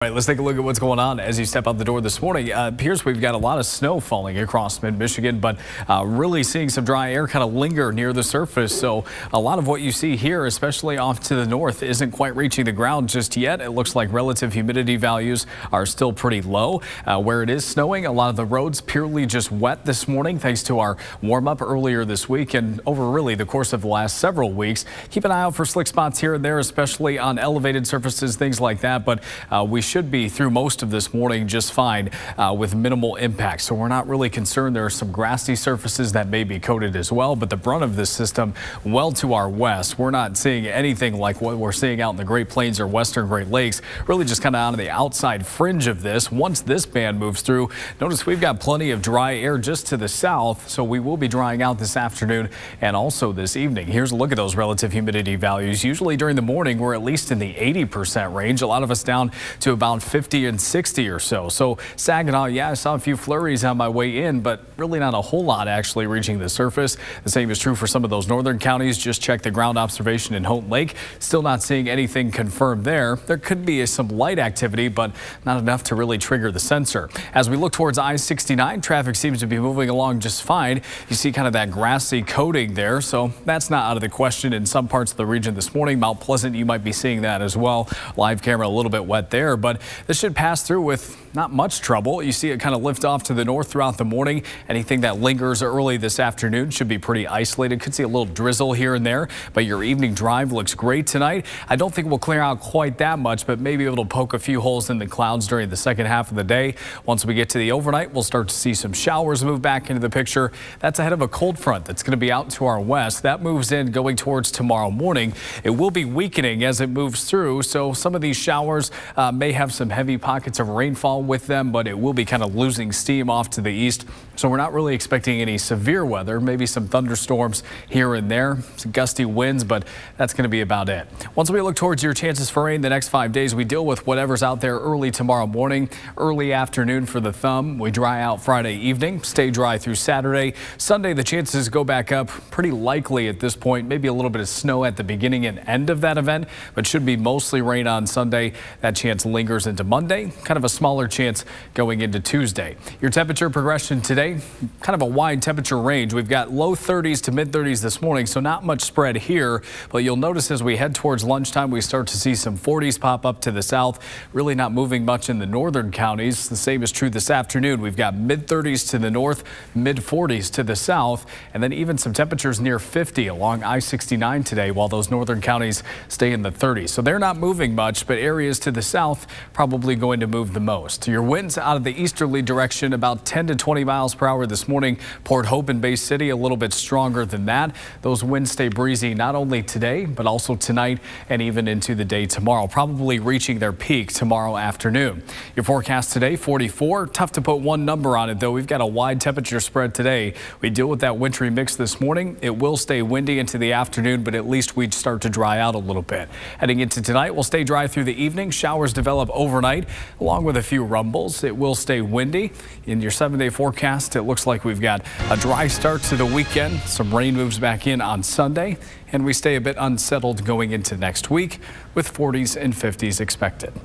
All right, let's take a look at what's going on as you step out the door this morning. Appears we've got a lot of snow falling across mid-Michigan, but really seeing some dry air kind of linger near the surface. So a lot of what you see here, especially off to the north, isn't quite reaching the ground just yet. It looks like relative humidity values are still pretty low. Where it is snowing, a lot of the roads purely just wet this morning thanks to our warm-up earlier this week and over really the course of the last several weeks. Keep an eye out for slick spots here and there, especially on elevated surfaces, things like that. But we should be through most of this morning just fine with minimal impact. So we're not really concerned. There are some grassy surfaces that may be coated as well, but the brunt of this system well to our west. We're not seeing anything like what we're seeing out in the Great Plains or Western Great Lakes, really just kind of on the outside fringe of this. Once this band moves through, notice we've got plenty of dry air just to the south, so we will be drying out this afternoon and also this evening. Here's a look at those relative humidity values. Usually during the morning, we're at least in the 80% range. A lot of us down to about 50 and 60 or so. So Saginaw, yeah, I saw a few flurries on my way in, but really not a whole lot actually reaching the surface. The same is true for some of those northern counties. Just check the ground observation in Houghton Lake. Still not seeing anything confirmed there. There could be some light activity, but not enough to really trigger the sensor. As we look towards I-69, traffic seems to be moving along just fine. You see kind of that grassy coating there, so that's not out of the question in some parts of the region this morning. Mount Pleasant, you might be seeing that as well. Live camera a little bit wet there, but this should pass through with not much trouble. You see it kind of lift off to the north throughout the morning. Anything that lingers early this afternoon should be pretty isolated. Could see a little drizzle here and there, but your evening drive looks great tonight. I don't think we'll clear out quite that much, but maybe it'll poke a few holes in the clouds during the second half of the day. Once we get to the overnight, we'll start to see some showers move back into the picture. That's ahead of a cold front that's going to be out to our west. That moves in going towards tomorrow morning. It will be weakening as it moves through, so some of these showers may have some heavy pockets of rainfall with them, but it will be kind of losing steam off to the east. So we're not really expecting any severe weather, maybe some thunderstorms here and there, some gusty winds, but that's going to be about it. Once we look towards your chances for rain the next 5 days, we deal with whatever's out there early tomorrow morning, early afternoon for the thumb. We dry out Friday evening, stay dry through Saturday. Sunday, the chances go back up pretty likely at this point, maybe a little bit of snow at the beginning and end of that event, but should be mostly rain on Sunday. That chance lingers into Monday, kind of a smaller chance going into Tuesday. Your temperature progression today, kind of a wide temperature range. We've got low 30s to mid 30s this morning, so not much spread here, but you'll notice as we head towards lunchtime, we start to see some 40s pop up to the south, really not moving much in the northern counties. The same is true this afternoon. We've got mid 30s to the north, mid 40s to the south, and then even some temperatures near 50 along I-69 today, while those northern counties stay in the 30s. So they're not moving much, but areas to the south probably going to move the most. Your winds out of the easterly direction about 10 to 20 miles per hour this morning. Port Hope and Bay City a little bit stronger than that. Those winds stay breezy not only today, but also tonight and even into the day tomorrow, probably reaching their peak tomorrow afternoon. Your forecast today, 44. Tough to put one number on it, though. We've got a wide temperature spread today. We deal with that wintry mix this morning. It will stay windy into the afternoon, but at least we'd start to dry out a little bit. Heading into tonight, we'll stay dry through the evening. Showers develop overnight, along with a few rumbles. It will stay windy. In your 7-day forecast, it looks like we've got a dry start to the weekend. Some rain moves back in on Sunday, and we stay a bit unsettled going into next week with 40s and 50s expected.